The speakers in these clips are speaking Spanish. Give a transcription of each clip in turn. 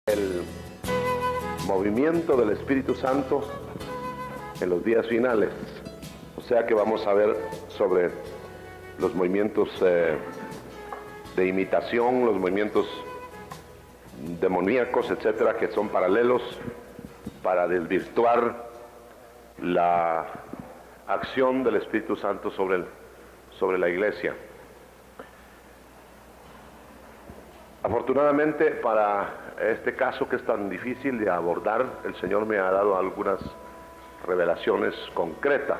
El movimiento del Espíritu Santo en los días finales. O sea que vamos a ver sobre los movimientos de imitación, los movimientos demoníacos, etcétera, que son paralelos para desvirtuar la acción del Espíritu Santo sobre la iglesia. Afortunadamente, para este caso que es tan difícil de abordar, el Señor me ha dado algunas revelaciones concretas,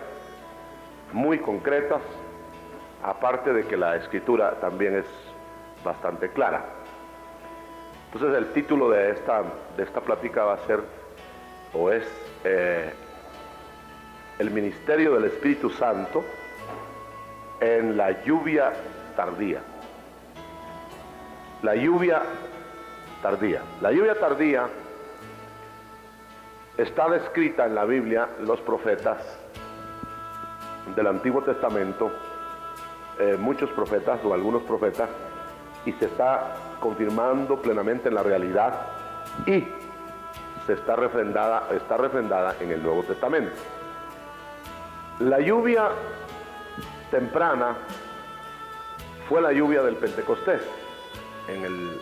muy concretas, aparte de que la Escritura también es bastante clara. Entonces el título de esta plática va a ser, o es, el ministerio del Espíritu Santo en la lluvia tardía. La lluvia tardía. La lluvia tardía está descrita en la Biblia, los profetas del Antiguo Testamento, muchos profetas o algunos profetas, y se está confirmando plenamente en la realidad y está refrendada en el Nuevo Testamento. La lluvia temprana fue la lluvia del Pentecostés, en el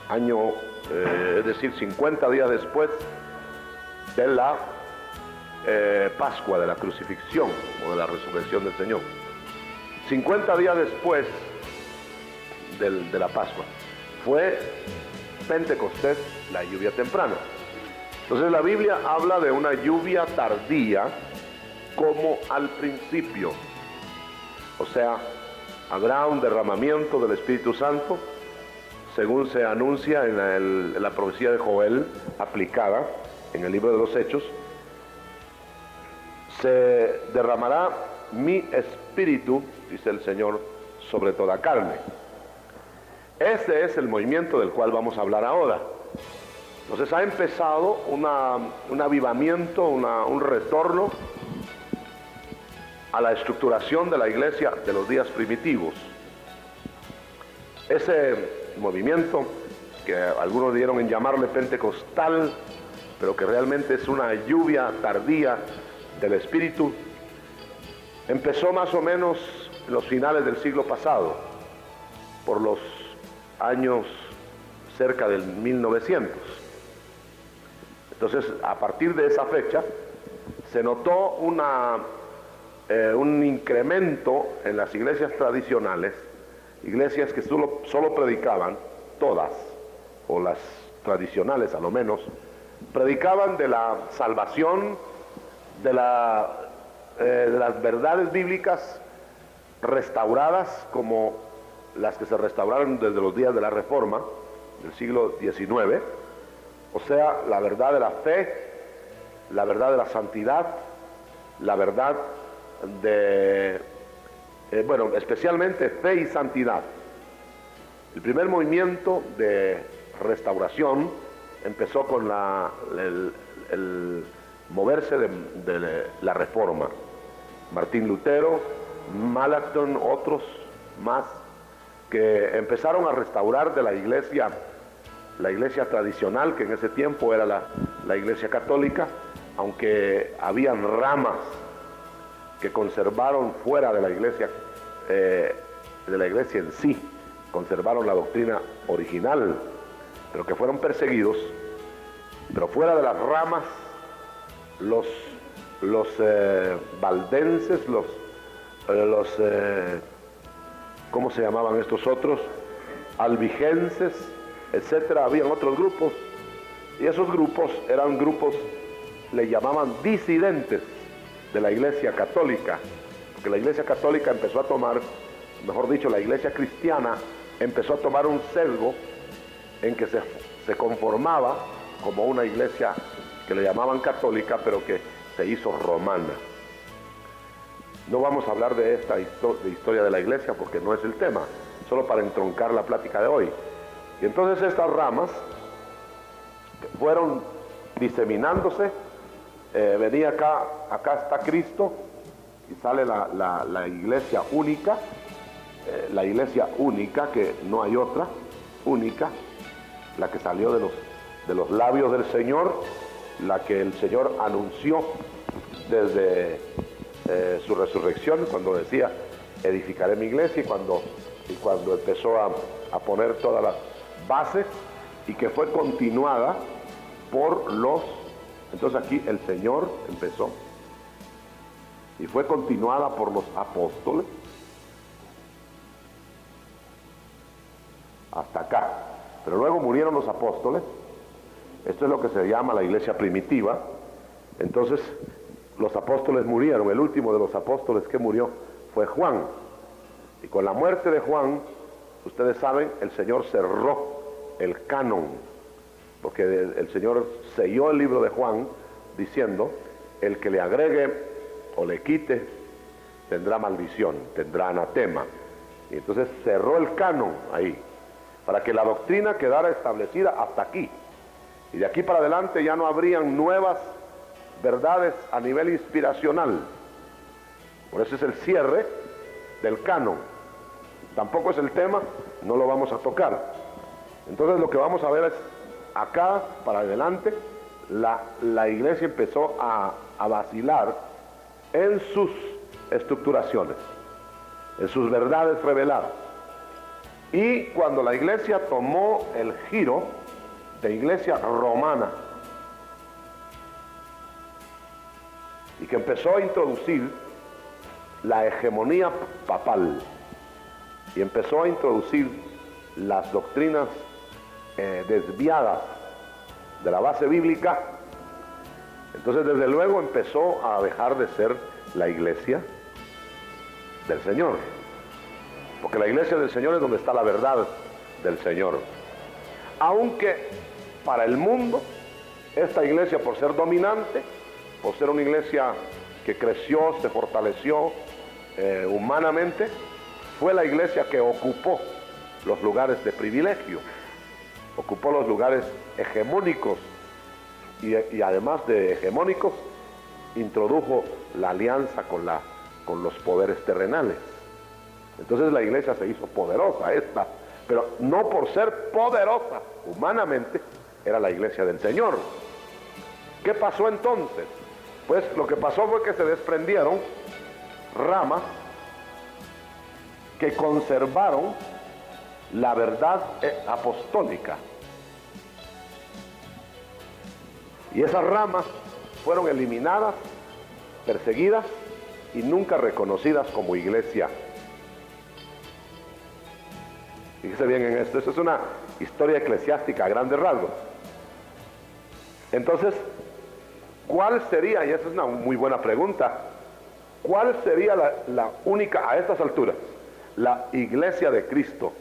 año, es decir, 50 días después de la Pascua, de la crucifixión o de la resurrección del Señor. 50 días después de la Pascua fue Pentecostés, la lluvia temprana. Entonces la Biblia habla de una lluvia tardía como al principio. O sea, habrá un derramamiento del Espíritu Santo, según se anuncia en la profecía de Joel, aplicada en el libro de los Hechos. Se derramará mi espíritu, dice el Señor, sobre toda carne. Ese es el movimiento del cual vamos a hablar ahora. Entonces ha empezado un avivamiento, un retorno a la estructuración de la iglesia de los días primitivos. Ese movimiento, que algunos dieron en llamarle pentecostal, pero que realmente es una lluvia tardía del Espíritu, empezó más o menos en los finales del siglo pasado, por los años cerca del 1900. Entonces, a partir de esa fecha, se notó un incremento en las iglesias tradicionales, iglesias que solo predicaban, todas, o las tradicionales a lo menos, predicaban de la salvación, de las verdades bíblicas restauradas, como las que se restauraron desde los días de la Reforma del siglo XIX, o sea, la verdad de la fe, la verdad de la santidad, la verdad de, especialmente fe y santidad. El primer movimiento de restauración empezó con el moverse de la Reforma. Martín Lutero, Melanchthon, otros más, que empezaron a restaurar de la iglesia tradicional, que en ese tiempo era la iglesia católica, aunque habían ramas que conservaron fuera de la iglesia en sí, conservaron la doctrina original, pero que fueron perseguidos. Pero fuera de las ramas, los valdenses, ¿cómo se llamaban estos otros? Albigenses, etcétera, habían otros grupos, y esos grupos eran grupos, le llamaban disidentes de la iglesia católica, porque la iglesia católica empezó a tomar, mejor dicho, la iglesia cristiana empezó a tomar un sesgo en que se conformaba como una iglesia que le llamaban católica, pero que se hizo romana. No vamos a hablar de esta historia de la iglesia porque no es el tema, solo para entroncar la plática de hoy. Y entonces estas ramas fueron diseminándose. Venía acá está Cristo, y sale la iglesia única, que no hay otra, única, la que salió de los labios del Señor, la que el Señor anunció desde su resurrección, cuando decía, edificaré mi iglesia, y cuando empezó a poner todas las bases, y que fue continuada por los... Entonces aquí el Señor empezó, y fue continuada por los apóstoles, hasta acá. Pero luego murieron los apóstoles. Esto es lo que se llama la iglesia primitiva. Entonces los apóstoles murieron. El último de los apóstoles que murió fue Juan, y con la muerte de Juan, ustedes saben, el Señor cerró el canon, porque el Señor selló el libro de Juan diciendo, el que le agregue o le quite tendrá maldición, tendrá anatema. Y entonces cerró el canon ahí, para que la doctrina quedara establecida hasta aquí, y de aquí para adelante ya no habrían nuevas verdades a nivel inspiracional. Por eso es el cierre del canon. Tampoco es el tema, no lo vamos a tocar. Entonces lo que vamos a ver es, acá para adelante, la iglesia empezó a vacilar en sus estructuraciones, en sus verdades reveladas. Y cuando la iglesia tomó el giro de iglesia romana, y que empezó a introducir la hegemonía papal, y empezó a introducir las doctrinas desviadas de la base bíblica, entonces desde luego empezó a dejar de ser la iglesia del Señor, porque la iglesia del Señor es donde está la verdad del Señor. Aunque para el mundo esta iglesia, por ser dominante, por ser una iglesia que creció, se fortaleció humanamente, fue la iglesia que ocupó los lugares de privilegio, ocupó los lugares hegemónicos, y además de hegemónicos, introdujo la alianza con los poderes terrenales. Entonces la iglesia se hizo poderosa, pero no por ser poderosa humanamente, era la iglesia del Señor. ¿Qué pasó entonces? Pues lo que pasó fue que se desprendieron ramas que conservaron la verdad apostólica, y esas ramas fueron eliminadas, perseguidas y nunca reconocidas como iglesia. Fíjese bien en esto, es una historia eclesiástica a grandes rasgos. Entonces, ¿cuál sería, y esa es una muy buena pregunta, cuál sería la única, a estas alturas, la iglesia de Cristo?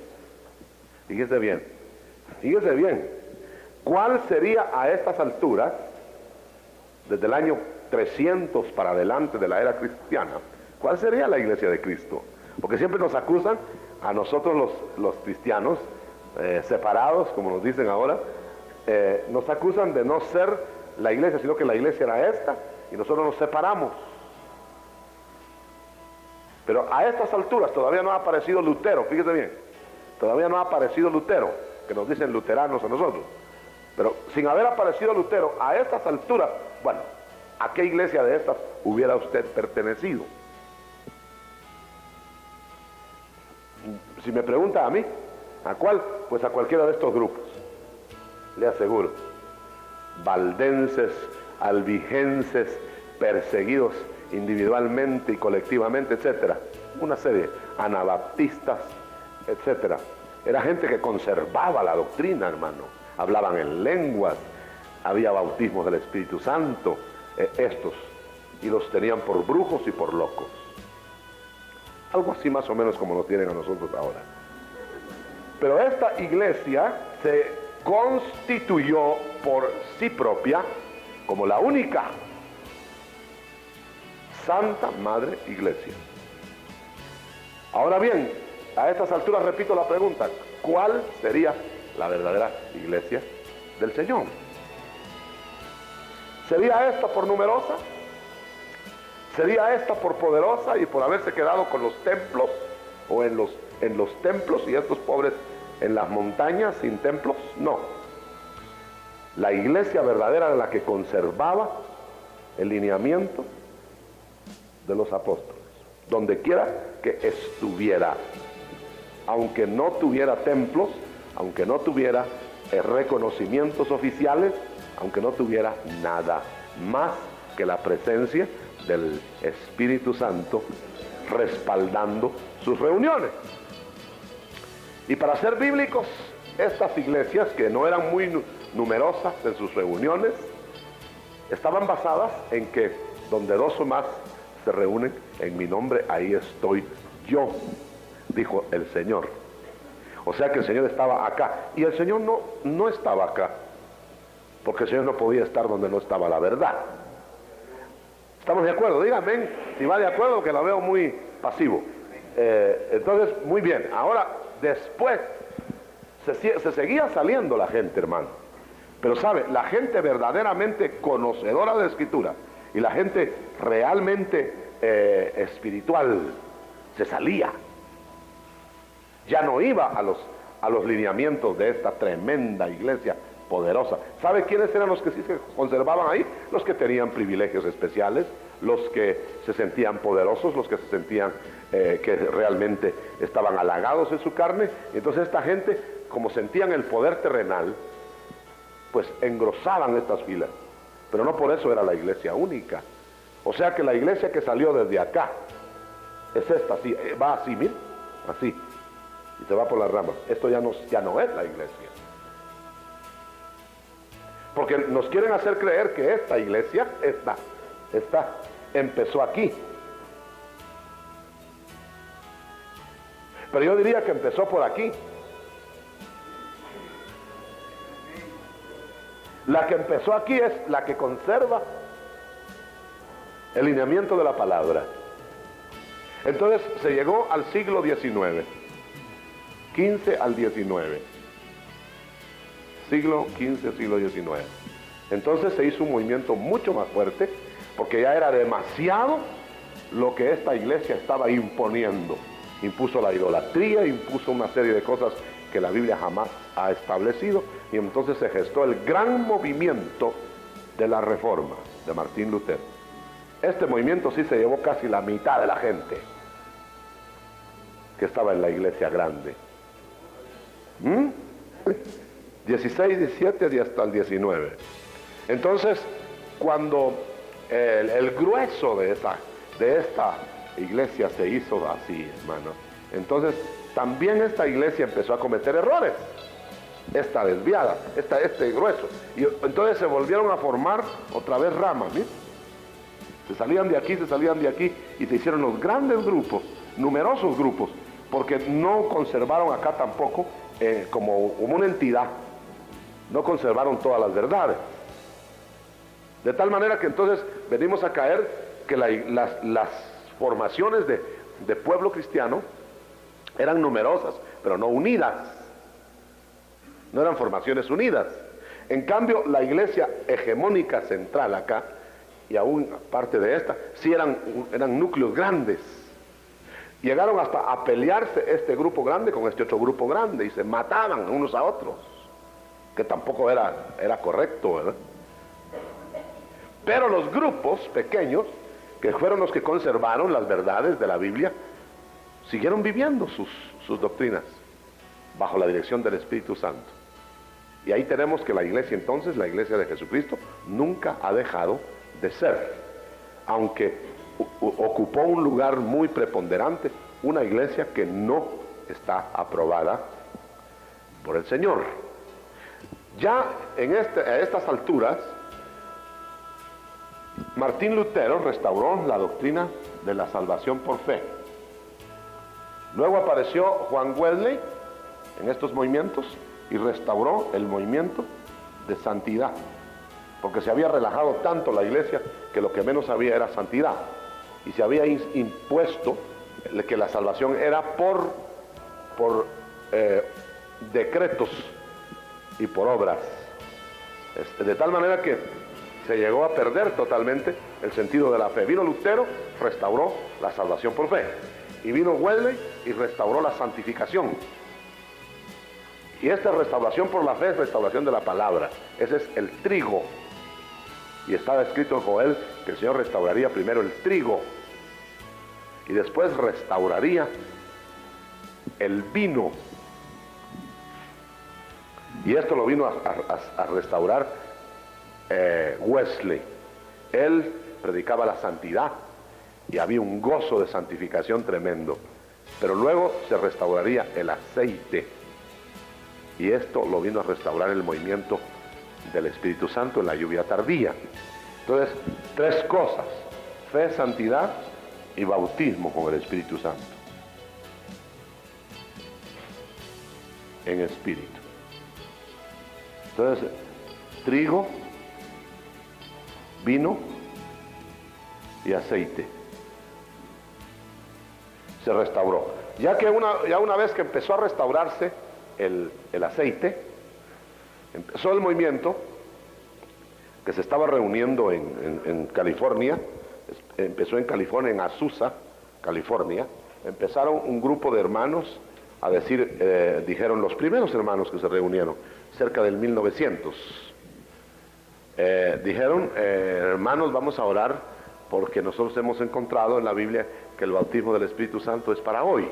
Fíjese bien, ¿cuál sería a estas alturas, desde el año 300 para adelante de la era cristiana, cuál sería la iglesia de Cristo? Porque siempre nos acusan a nosotros los cristianos separados, como nos dicen ahora, nos acusan de no ser la iglesia, sino que la iglesia era esta, y nosotros nos separamos. Pero a estas alturas todavía no ha aparecido Lutero, fíjese bien, todavía no ha aparecido Lutero, que nos dicen luteranos a nosotros. Pero sin haber aparecido Lutero, a estas alturas, bueno, ¿a qué iglesia de estas hubiera usted pertenecido? Si me pregunta a mí, ¿a cuál? Pues a cualquiera de estos grupos, le aseguro. Valdenses, albigenses, perseguidos individualmente y colectivamente, etcétera, una serie, anabaptistas, etcétera. Era gente que conservaba la doctrina, hermano. Hablaban en lenguas, había bautismos del Espíritu Santo, estos, y los tenían por brujos y por locos. Algo así más o menos como nos tienen a nosotros ahora. Pero esta iglesia se constituyó por sí propia como la única Santa Madre Iglesia. Ahora bien, a estas alturas repito la pregunta, ¿cuál sería la verdadera iglesia del Señor? ¿Sería esta por numerosa? ¿Sería esta por poderosa y por haberse quedado con los templos o en los templos, y estos pobres en las montañas sin templos? No. La iglesia verdadera era la que conservaba el lineamiento de los apóstoles, donde quiera que estuviera, aunque no tuviera templos, aunque no tuviera reconocimientos oficiales, aunque no tuviera nada más que la presencia del Espíritu Santo respaldando sus reuniones. Y para ser bíblicos, estas iglesias, que no eran muy numerosas en sus reuniones, estaban basadas en que donde dos o más se reúnen en mi nombre, ahí estoy yo, dijo el Señor. O sea que el Señor estaba acá, y el Señor no estaba acá, porque el Señor no podía estar donde no estaba la verdad. ¿Estamos de acuerdo? Díganme si va de acuerdo, que la veo muy pasivo. Entonces, muy bien. Ahora, después, se seguía saliendo la gente, hermano. Pero sabe, la gente verdaderamente conocedora de Escritura y la gente realmente espiritual se salía. Ya no iba a los lineamientos de esta tremenda iglesia poderosa. ¿Sabe quiénes eran los que sí se conservaban ahí? Los que tenían privilegios especiales, los que se sentían poderosos, los que se sentían que realmente estaban halagados en su carne. Entonces esta gente, como sentían el poder terrenal, pues engrosaban estas filas. Pero no por eso era la iglesia única. O sea que la iglesia que salió desde acá es esta, así, va así, mira, así, y se va por las ramas. Esto ya no es la iglesia. Porque nos quieren hacer creer que esta iglesia, esta empezó aquí. Pero yo diría que empezó por aquí. La que empezó aquí es la que conserva el lineamiento de la palabra. Entonces se llegó al siglo XIX, 15 al 19. Siglo XV, siglo XIX. Entonces se hizo un movimiento mucho más fuerte, porque ya era demasiado lo que esta iglesia estaba imponiendo. Impuso la idolatría, impuso una serie de cosas que la Biblia jamás ha establecido, y entonces se gestó el gran movimiento de la Reforma de Martín Lutero. Este movimiento sí se llevó casi la mitad de la gente que estaba en la iglesia grande. 16, 17 y hasta el 19. Entonces, cuando el grueso de esta iglesia se hizo así, hermano, entonces también esta iglesia empezó a cometer errores, esta desviada, este grueso, y entonces se volvieron a formar otra vez ramas, ¿sí? Se salían de aquí y se hicieron los grandes grupos, numerosos grupos, porque no conservaron acá tampoco como una entidad, no conservaron todas las verdades. De tal manera que entonces venimos a caer que las formaciones de pueblo cristiano eran numerosas, pero no unidas. No eran formaciones unidas. En cambio, la iglesia hegemónica central acá, y aún parte de esta, sí eran núcleos grandes. Llegaron hasta a pelearse este grupo grande con este otro grupo grande, y se mataban unos a otros, que tampoco era correcto, ¿verdad? Pero los grupos pequeños, que fueron los que conservaron las verdades de la Biblia, siguieron viviendo sus doctrinas bajo la dirección del Espíritu Santo. Y ahí tenemos que la iglesia entonces, la iglesia de Jesucristo, nunca ha dejado de ser, aunque ocupó un lugar muy preponderante, una iglesia que no está aprobada por el Señor. Ya a estas alturas, Martín Lutero restauró la doctrina de la salvación por fe. Luego apareció Juan Wesley en estos movimientos y restauró el movimiento de santidad, porque se había relajado tanto la iglesia que lo que menos había era santidad, y se había impuesto que la salvación era por decretos y por obras, de tal manera que se llegó a perder totalmente el sentido de la fe. Vino Lutero, restauró la salvación por fe, y vino Wesley y restauró la santificación. Y esta restauración por la fe es restauración de la palabra. Ese es el trigo. Y estaba escrito en Joel que el Señor restauraría primero el trigo y después restauraría el vino. Y esto lo vino a restaurar Wesley. Él predicaba la santidad y había un gozo de santificación tremendo. Pero luego se restauraría el aceite. Y esto lo vino a restaurar el movimiento del Espíritu Santo en la lluvia tardía. Entonces, tres cosas: fe, santidad y bautismo con el Espíritu Santo. En espíritu. Entonces, trigo, vino y aceite. Se restauró. Ya una vez que empezó a restaurarse el aceite, empezó el movimiento que se estaba reuniendo en California. Empezó en California, en Azusa, California. Empezaron un grupo de hermanos a decir, dijeron los primeros hermanos que se reunieron, cerca del 1900, dijeron, hermanos, vamos a orar porque nosotros hemos encontrado en la Biblia que el bautismo del Espíritu Santo es para hoy.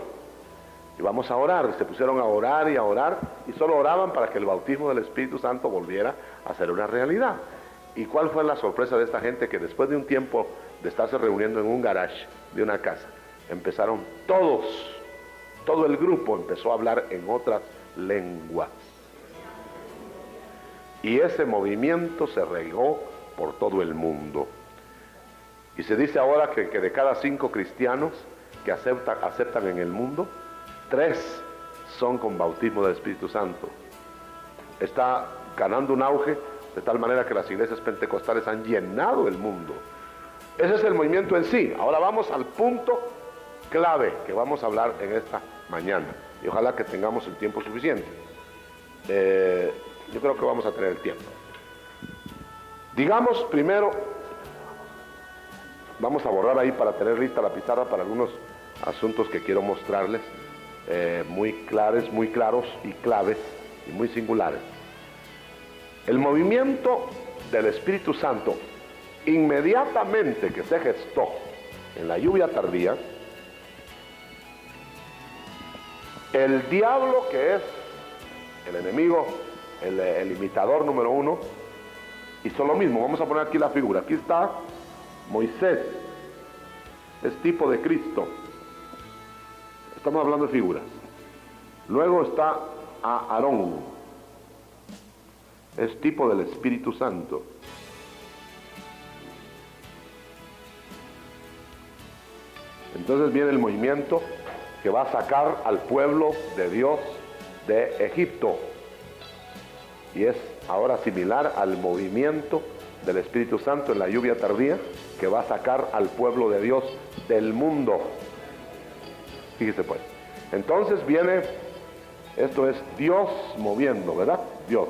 Y vamos a orar. Se pusieron a orar y solo oraban para que el bautismo del Espíritu Santo volviera a ser una realidad. ¿Y cuál fue la sorpresa de esta gente? Que después de un tiempo de estarse reuniendo en un garage de una casa, empezaron todo el grupo empezó a hablar en otras lenguas. Y ese movimiento se regó por todo el mundo. Y se dice ahora que de cada 5 cristianos que aceptan en el mundo, 3 son con bautismo del Espíritu Santo. Está ganando un auge de tal manera que las iglesias pentecostales han llenado el mundo. Ese es el movimiento en sí. Ahora vamos al punto clave que vamos a hablar en esta mañana. Y ojalá que tengamos el tiempo suficiente. Yo creo que vamos a tener el tiempo. Digamos primero, vamos a borrar ahí para tener lista la pizarra para algunos asuntos que quiero mostrarles, muy claros y claves y muy singulares. El movimiento del Espíritu Santo, inmediatamente que se gestó en la lluvia tardía, el diablo, que es el enemigo, el imitador número 1, hizo lo mismo. Vamos a poner aquí la figura. Aquí está Moisés, es tipo de Cristo. Estamos hablando de figuras. Luego está Aarón, es tipo del Espíritu Santo. Entonces viene el movimiento que va a sacar al pueblo de Dios de Egipto. Y es ahora similar al movimiento del Espíritu Santo en la lluvia tardía, que va a sacar al pueblo de Dios del mundo. Fíjese pues. Entonces viene, esto es Dios moviendo, ¿verdad? Dios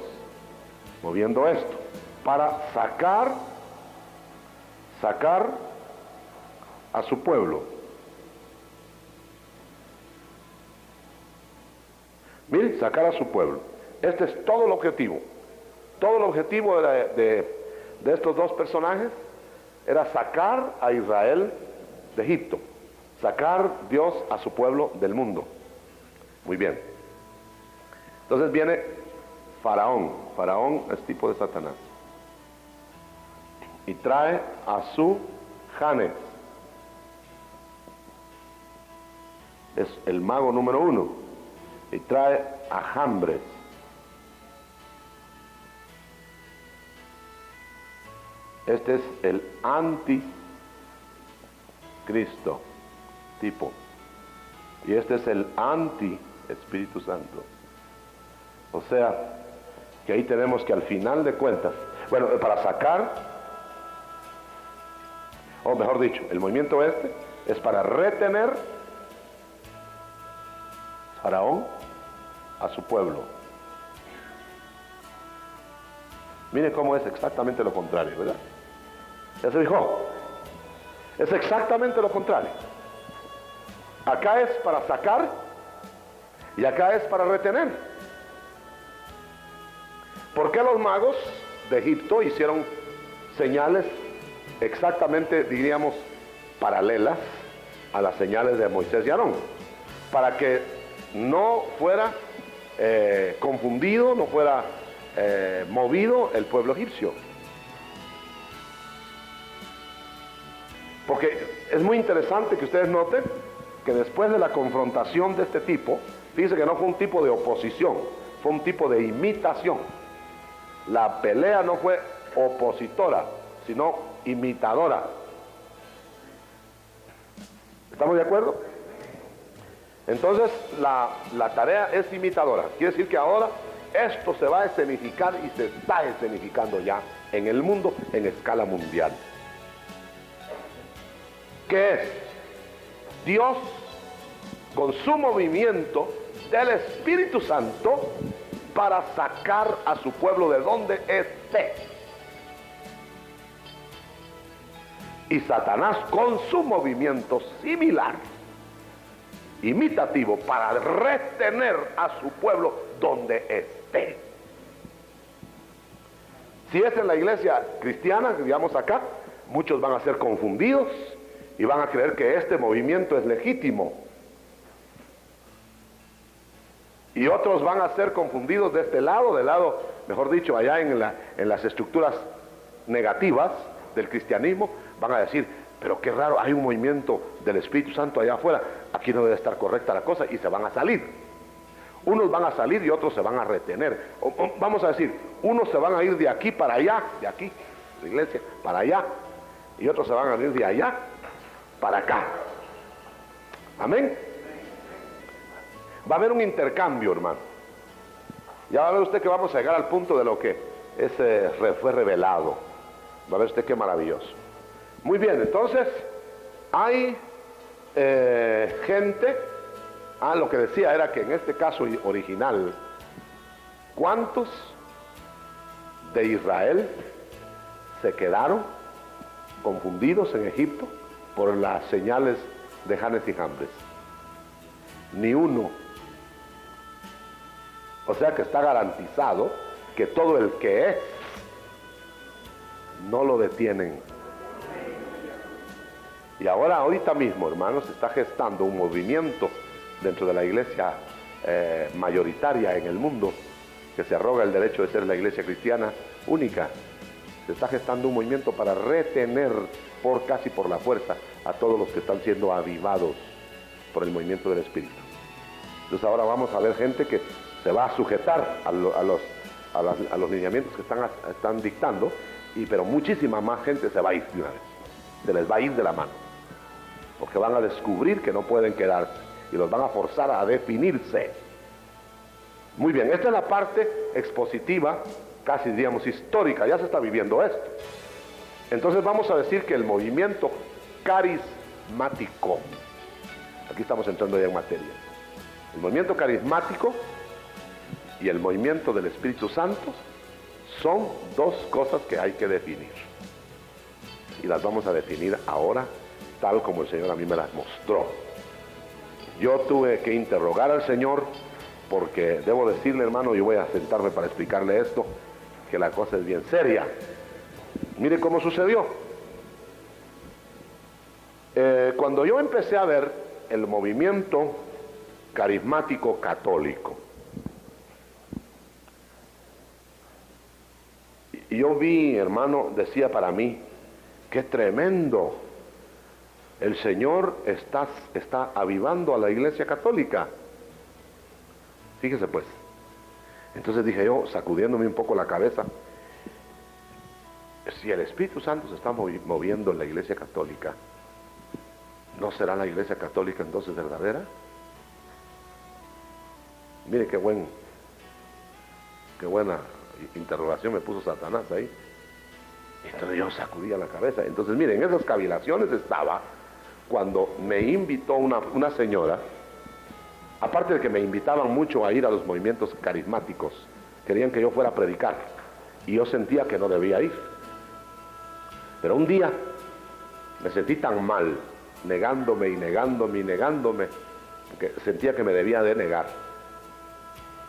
moviendo esto para sacar a su pueblo. Miren, sacar a su pueblo. Este es todo el objetivo. Todo el objetivo de estos dos personajes era sacar a Israel de Egipto. Sacar Dios a su pueblo del mundo. Muy bien. Entonces viene Faraón. Faraón es tipo de Satanás. Y trae a su Janes. Es el mago número 1. Y trae a Jambres. Este es el anticristo tipo. Y este es el anti-Espíritu Santo. O sea, que ahí tenemos que al final de cuentas, bueno, para sacar, o mejor dicho, el movimiento este es para retener Faraón a su pueblo. Mire cómo es exactamente lo contrario, ¿verdad? ¿Ya se fijó? Es exactamente lo contrario. Acá es para sacar y acá es para retener. ¿Por qué los magos de Egipto hicieron señales exactamente, diríamos, paralelas a las señales de Moisés y Aarón? Para que no fuera confundido, no fuera movido el pueblo egipcio. Porque es muy interesante que ustedes noten que después de la confrontación de este tipo, fíjense que no fue un tipo de oposición, fue un tipo de imitación. La pelea no fue opositora, sino imitadora. ¿Estamos de acuerdo? Entonces la tarea es imitadora. Quiere decir que ahora esto se va a escenificar y se está escenificando ya en el mundo en escala mundial. ¿Qué es? Dios, con su movimiento del Espíritu Santo, para sacar a su pueblo de donde esté. Y Satanás con su movimiento similar, imitativo, para retener a su pueblo donde esté. Si es en la iglesia cristiana, digamos acá, muchos van a ser confundidos y van a creer que este movimiento es legítimo. Y otros van a ser confundidos de este lado, del lado, mejor dicho, allá en las estructuras negativas del cristianismo, van a decir, pero qué raro, hay un movimiento del Espíritu Santo allá afuera, aquí no debe estar correcta la cosa, y se van a salir. Unos van a salir y otros se van a retener. Vamos a decir, unos se van a ir de aquí para allá, de aquí, la iglesia, para allá, y otros se van a ir de allá para acá. Amén. Va a haber un intercambio, hermano. Ya va a ver usted que vamos a llegar al punto de lo que fue revelado. Va a ver usted qué maravilloso. Muy bien, entonces hay gente. Lo que decía era que en este caso original, ¿cuántos de Israel se quedaron confundidos en Egipto por las señales de Janes y Jambres? Ni uno. O sea que está garantizado que todo el que es, no lo detienen. Y ahorita mismo, hermanos, se está gestando un movimiento dentro de la iglesia mayoritaria en el mundo, que se arroga el derecho de ser la iglesia cristiana única. Se está gestando un movimiento para retener casi por la fuerza a todos los que están siendo avivados por el movimiento del Espíritu. Entonces ahora vamos a ver gente que se va a sujetar a los lineamientos que están dictando, pero muchísima más gente se va a ir de una vez. Se les va a ir de la mano, porque van a descubrir que no pueden quedarse y los van a forzar a definirse. Muy bien, esta es la parte expositiva, casi diríamos histórica, ya se está viviendo esto. Entonces vamos a decir que el movimiento carismático, aquí estamos entrando ya en materia, el movimiento carismático y el movimiento del Espíritu Santo son dos cosas que hay que definir, y las vamos a definir ahora tal como el Señor a mí me las mostró. Yo tuve que interrogar al Señor, porque debo decirle, hermano, yo voy a sentarme para explicarle esto, que la cosa es bien seria. Mire cómo sucedió. Cuando yo empecé a ver el movimiento carismático católico, y yo vi, hermano, decía para mí, qué tremendo, el Señor está avivando a la iglesia católica. Fíjese pues. Entonces dije yo, sacudiéndome un poco la cabeza, si el Espíritu Santo se está moviendo en la iglesia católica, ¿no será la iglesia católica entonces verdadera? Mire qué buena interrogación me puso Satanás ahí. Entonces yo sacudía la cabeza. Entonces miren, en esas cavilaciones estaba cuando me invitó una señora. Aparte de que me invitaban mucho a ir a los movimientos carismáticos, querían que yo fuera a predicar, y yo sentía que no debía ir. Pero un día me sentí tan mal, negándome, porque sentía que me debía de negar.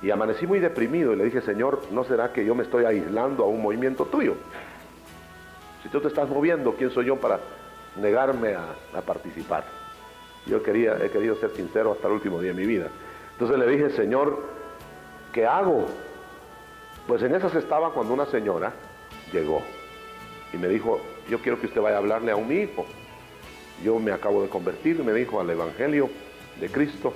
Y amanecí muy deprimido y le dije, Señor, ¿no será que yo me estoy aislando a un movimiento tuyo? Si tú te estás moviendo, ¿quién soy yo para negarme a participar? Yo he querido ser sincero hasta el último día de mi vida. Entonces le dije, Señor, ¿qué hago? Pues en esas estaba cuando una señora llegó y me dijo, yo quiero que usted vaya a hablarle a mi hijo. Yo me acabo de convertir, me dijo, al Evangelio de Cristo,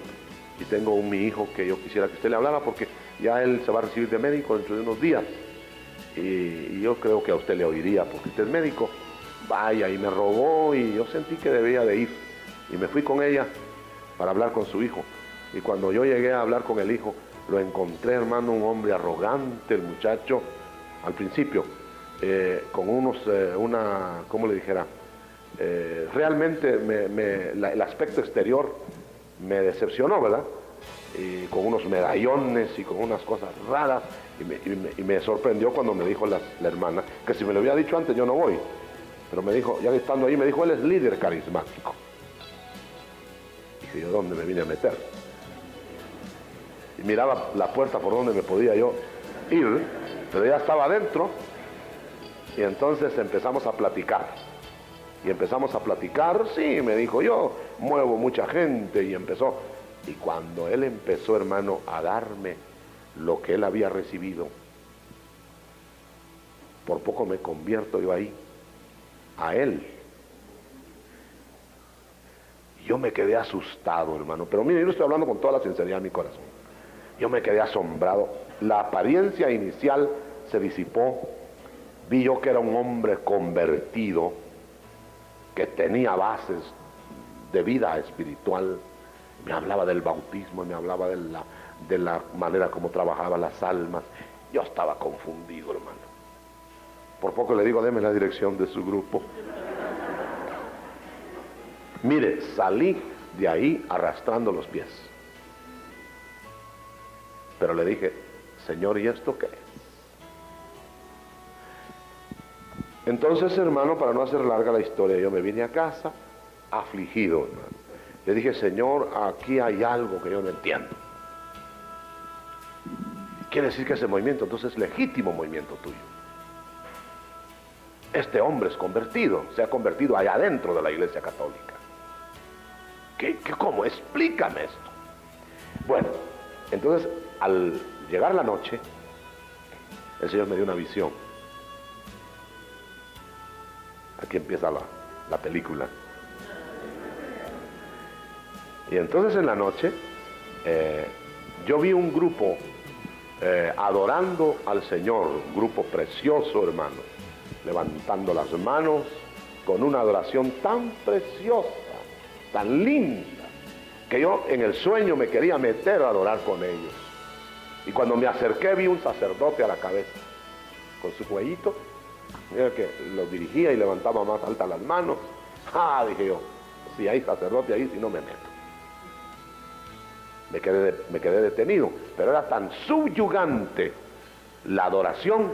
y tengo mi hijo que yo quisiera que usted le hablara porque ya él se va a recibir de médico dentro de unos días. Y yo creo que a usted le oiría porque usted es médico. Vaya, y me rogó y yo sentí que debía de ir. Y me fui con ella para hablar con su hijo. Y cuando yo llegué a hablar con el hijo, lo encontré, hermano, un hombre arrogante, el muchacho, al principio, con ¿cómo le dijera? Realmente el aspecto exterior me decepcionó, ¿verdad? Y con unos medallones y con unas cosas raras, y me sorprendió cuando me dijo la hermana, que si me lo hubiera dicho antes yo no voy, pero me dijo, ya estando ahí, me dijo, él es líder carismático. Dije yo, ¿dónde me vine a meter? Y miraba la puerta por donde me podía yo ir, pero ya estaba adentro, y entonces empezamos a platicar. Y empezamos a platicar, sí, me dijo, yo muevo mucha gente, y empezó. Y cuando él empezó, hermano, a darme lo que él había recibido, por poco me convierto yo ahí, a él. Yo me quedé asustado, hermano, pero mire, yo estoy hablando con toda la sinceridad de mi corazón. Yo me quedé asombrado. La apariencia inicial se disipó. Vi yo que era un hombre convertido, que tenía bases de vida espiritual. Me hablaba del bautismo, me hablaba de la manera como trabajaban las almas. Yo estaba confundido, hermano. Por poco le digo, deme la dirección de su grupo. Mire, salí de ahí arrastrando los pies. Pero le dije, Señor, ¿y esto qué es? Entonces, hermano, para no hacer larga la historia, yo me vine a casa afligido, hermano. Le dije, Señor, aquí hay algo que yo no entiendo. Quiere decir que ese movimiento, entonces, es legítimo movimiento tuyo. Este hombre es convertido, se ha convertido allá adentro de la Iglesia Católica. ¿Cómo? Explícame esto. Bueno, entonces, al llegar la noche, el Señor me dio una visión. Aquí empieza la película. Y entonces en la noche yo vi un grupo adorando al Señor, un grupo precioso, hermano, levantando las manos con una adoración tan preciosa, tan linda, que yo en el sueño me quería meter a adorar con ellos. Y cuando me acerqué vi un sacerdote a la cabeza, con su cuellito, mira que lo dirigía y levantaba más altas las manos. Dije yo, si hay sacerdote ahí, si no me meto. Me quedé detenido, pero era tan subyugante la adoración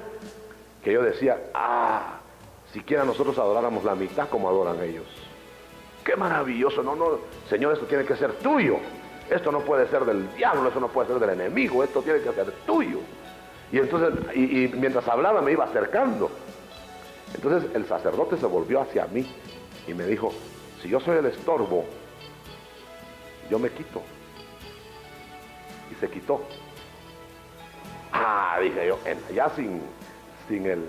que yo decía, siquiera nosotros adoráramos la mitad como adoran ellos. Qué maravilloso. No, Señor, esto tiene que ser tuyo. Esto no puede ser del diablo, esto no puede ser del enemigo, esto tiene que ser tuyo. Y entonces, y mientras hablaba me iba acercando. Entonces el sacerdote se volvió hacia mí y me dijo, si yo soy el estorbo, yo me quito. Y se quitó. Dije yo, ya sin el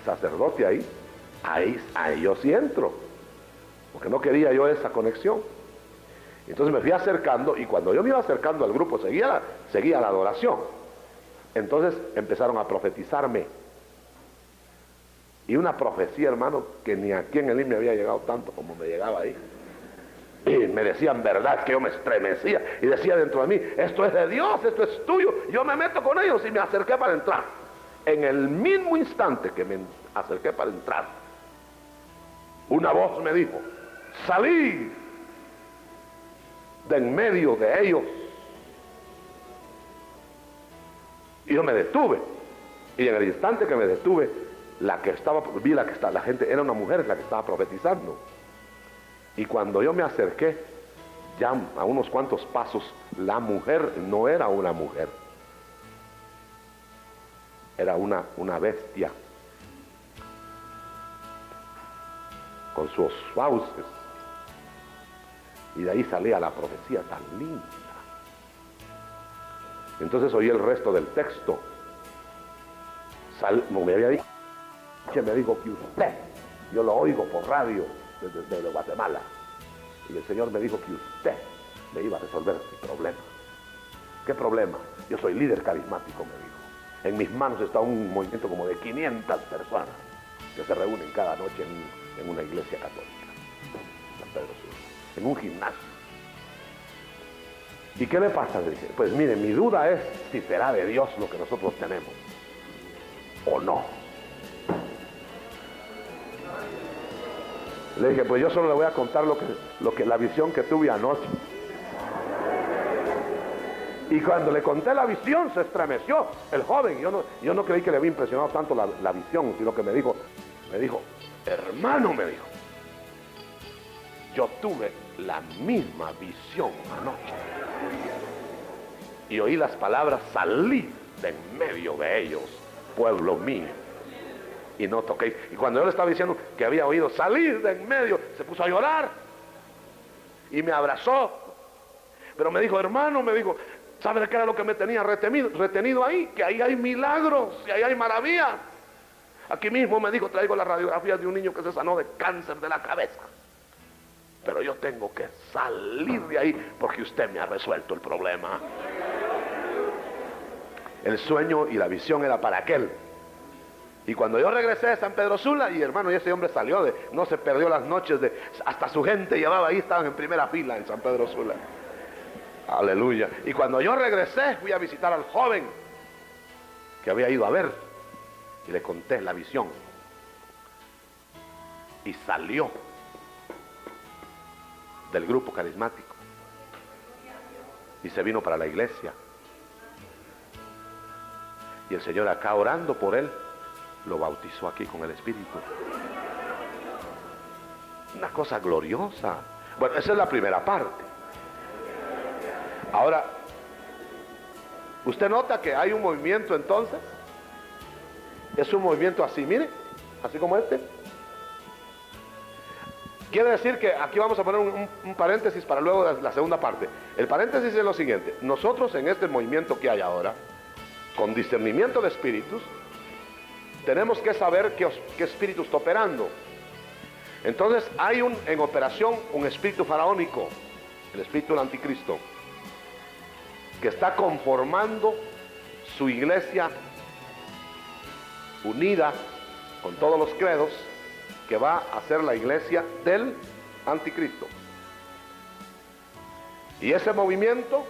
sacerdote ahí yo sí entro, porque no quería yo esa conexión. Entonces me fui acercando, y cuando yo me iba acercando al grupo, seguía la adoración. Entonces empezaron a profetizarme. Y una profecía, hermano, que ni aquí en el me había llegado tanto como me llegaba ahí. Y me decían verdad, que yo me estremecía y decía dentro de mí, esto es de Dios, esto es tuyo. Yo me meto con ellos y me acerqué para entrar. En el mismo instante que me acerqué para entrar, una voz me dijo, salí de en medio de ellos. Y yo me detuve, y en el instante que me detuve, la gente era una mujer la que estaba profetizando. Y cuando yo me acerqué, ya a unos cuantos pasos, la mujer no era una mujer, era una bestia con sus fauces, y de ahí salía la profecía tan linda. Entonces oí el resto del texto. Como me había dicho, me dijo que usted, yo lo oigo por radio desde Guatemala, y el Señor me dijo que usted me iba a resolver mi problema. ¿Qué problema? Yo soy líder carismático, me dijo. En mis manos está un movimiento como de 500 personas que se reúnen cada noche en una iglesia católica, San Pedro Sula, en un gimnasio. ¿Y qué le pasa? Le dije, pues mire, mi duda es si será de Dios lo que nosotros tenemos o no. Le dije, pues yo solo le voy a contar la visión que tuve anoche. Y cuando le conté la visión, se estremeció el joven. Yo no creí que le había impresionado tanto la visión, sino que me dijo, hermano, me dijo, yo tuve la misma visión anoche. Y oí las palabras, salid de en medio de ellos, pueblo mío, y no toquéis. Y cuando yo le estaba diciendo que había oído salir de en medio, se puso a llorar y me abrazó. Pero me dijo, hermano, me dijo, ¿sabe qué era lo que me tenía retenido ahí? Que ahí hay milagros y ahí hay maravillas. Aquí mismo me dijo, traigo las radiografías de un niño que se sanó de cáncer de la cabeza. Pero yo tengo que salir de ahí porque usted me ha resuelto el problema. El sueño y la visión era para aquel. Y cuando yo regresé de San Pedro Sula, y hermano, y ese hombre salió no se perdió las noches hasta su gente llevaba ahí, estaban en primera fila en San Pedro Sula. Aleluya. Y cuando yo regresé, fui a visitar al joven que había ido a ver, y le conté la visión. Y salió del grupo carismático y se vino para la iglesia. Y el Señor, acá orando por él, lo bautizó aquí con el Espíritu. Una cosa gloriosa. Bueno, esa es la primera parte. Ahora, usted nota que hay un movimiento entonces. Es un movimiento así, mire, así como este. Quiere decir que aquí vamos a poner un paréntesis para luego la segunda parte. El paréntesis es lo siguiente: nosotros en este movimiento que hay ahora, con discernimiento de espíritus, tenemos que saber qué espíritu está operando. Entonces hay en operación un espíritu faraónico, el espíritu del anticristo, que está conformando su iglesia unida con todos los credos, que va a ser la iglesia del anticristo. Y ese movimiento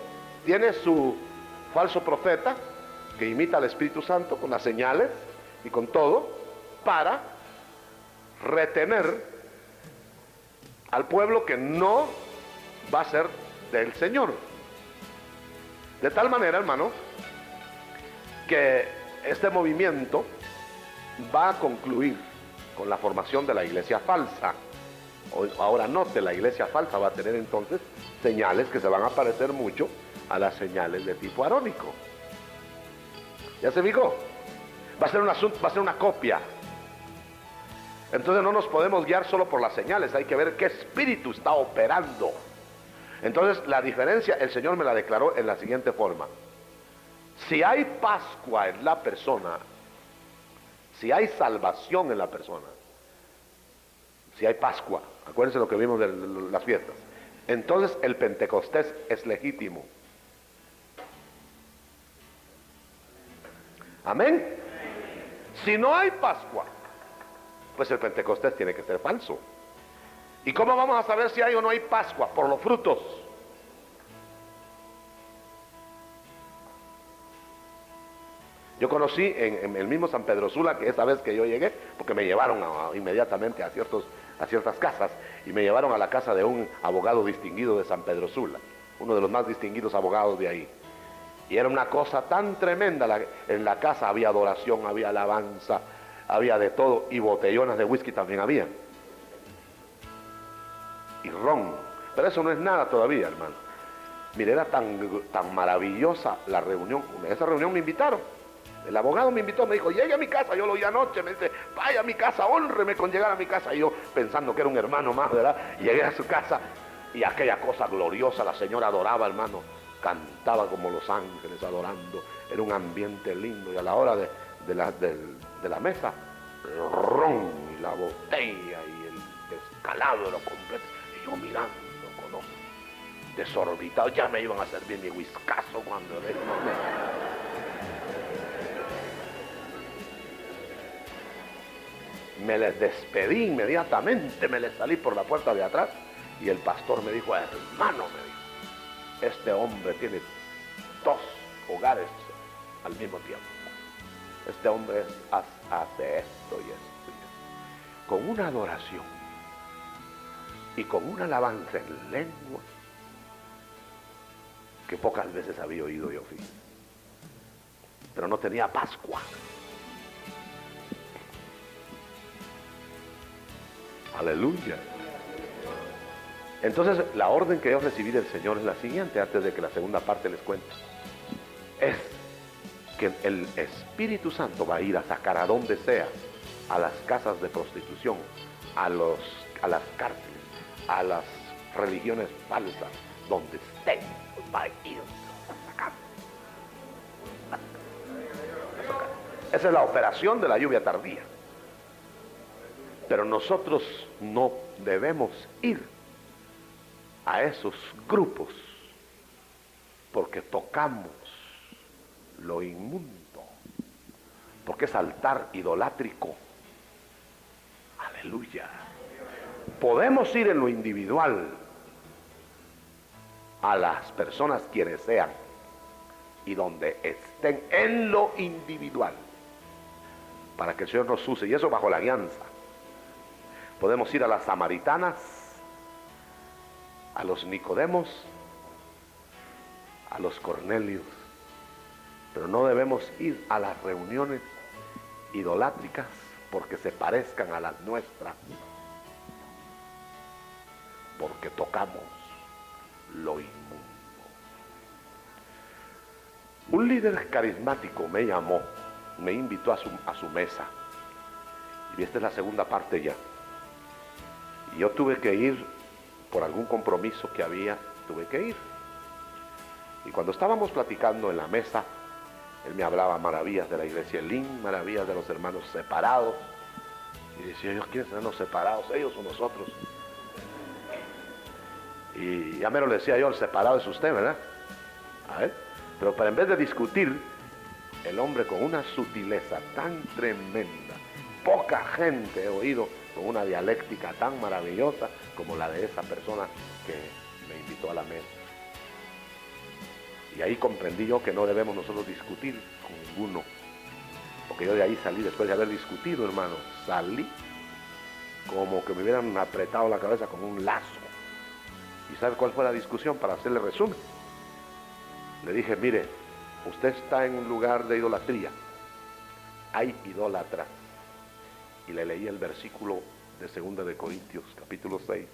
tiene su falso profeta, que imita al Espíritu Santo con las señales y con todo, para retener al pueblo que no va a ser del Señor. De tal manera, hermano, que este movimiento va a concluir con la formación de la iglesia falsa. Ahora note, la iglesia falsa va a tener entonces señales que se van a parecer mucho a las señales de tipo arónico. ¿Ya se fijó? Va a ser un asunto, va a ser una copia. Entonces no nos podemos guiar solo por las señales, hay que ver qué espíritu está operando. Entonces la diferencia, el Señor me la declaró en la siguiente forma: si hay Pascua en la persona, si hay salvación en la persona, si hay Pascua, acuérdense lo que vimos de las fiestas, entonces el Pentecostés es legítimo. Amén. Si no hay Pascua, pues el Pentecostés tiene que ser falso. ¿Y cómo vamos a saber si hay o no hay Pascua? Por los frutos. Yo conocí en el mismo San Pedro Sula, que esa vez que yo llegué, porque me llevaron inmediatamente a ciertas casas, y me llevaron a la casa de un abogado distinguido de San Pedro Sula, uno de los más distinguidos abogados de ahí. Y era una cosa tan tremenda. En la casa había adoración, había alabanza, había de todo, y botellonas de whisky también había, y ron. Pero eso no es nada todavía, hermano. Mire, era tan maravillosa la reunión. En esa reunión me invitaron, El abogado me invitó, me dijo, llegue a mi casa, yo lo oí anoche, me dice, vaya a mi casa, hónreme con llegar a mi casa. Y yo, pensando que era un hermano más, ¿verdad? Llegué a su casa y aquella cosa gloriosa, la señora adoraba, hermano, cantaba como los ángeles adorando, era un ambiente lindo. Y a la hora de la mesa, el ron y la botella y el descalabro completo, y yo mirando con ojos desorbitados, ya me iban a servir mi whiskazo cuando me les despedí inmediatamente, me les salí por la puerta de atrás y el pastor me dijo, hermano, me dijo, este hombre tiene 2 hogares al mismo tiempo. Este hombre hace esto y esto y esto. Con una adoración y con una alabanza en lengua que pocas veces había oído yo, fíjate. Pero no tenía Pascua. Aleluya. Entonces la orden que yo recibí del Señor es la siguiente, antes de que la segunda parte les cuente. Es que el Espíritu Santo va a ir a sacar a donde sea, a las casas de prostitución, a las cárceles, a las religiones falsas, donde estén, va a ir a sacar. Esa es la operación de la lluvia tardía. Pero nosotros no debemos ir a esos grupos porque tocamos lo inmundo, porque es altar idolátrico. Aleluya. Podemos ir en lo individual a las personas quienes sean y donde estén en lo individual para que el Señor nos use, y eso bajo la guianza. Podemos ir a las samaritanas, a los Nicodemos, a los Cornelios, pero no debemos ir a las reuniones idolátricas porque se parezcan a las nuestras, porque tocamos lo inmundo. Un líder carismático me llamó, me invitó a su mesa, y esta es la segunda parte ya. Y yo tuve que ir por algún compromiso que había, tuve que ir. Y cuando estábamos platicando en la mesa, él me hablaba maravillas de la iglesia Elín, maravillas de los hermanos separados. Y decía yo, ¿quiénes son los separados? ¿Ellos o nosotros? Y ya me lo decía yo, el separado es usted, ¿verdad? A ver. Pero en vez de discutir, el hombre con una sutileza tan tremenda, poca gente he oído con una dialéctica tan maravillosa como la de esa persona que me invitó a la mesa. Y ahí comprendí yo que no debemos nosotros discutir con ninguno, porque yo de ahí salí, después de haber discutido, hermano, salí como que me hubieran apretado la cabeza con un lazo. ¿Y sabe cuál fue la discusión? Para hacerle resumen, le dije, mire, usted está en un lugar de idolatría, hay idólatras. Y le leí el versículo de 2 de Corintios, capítulo 6 y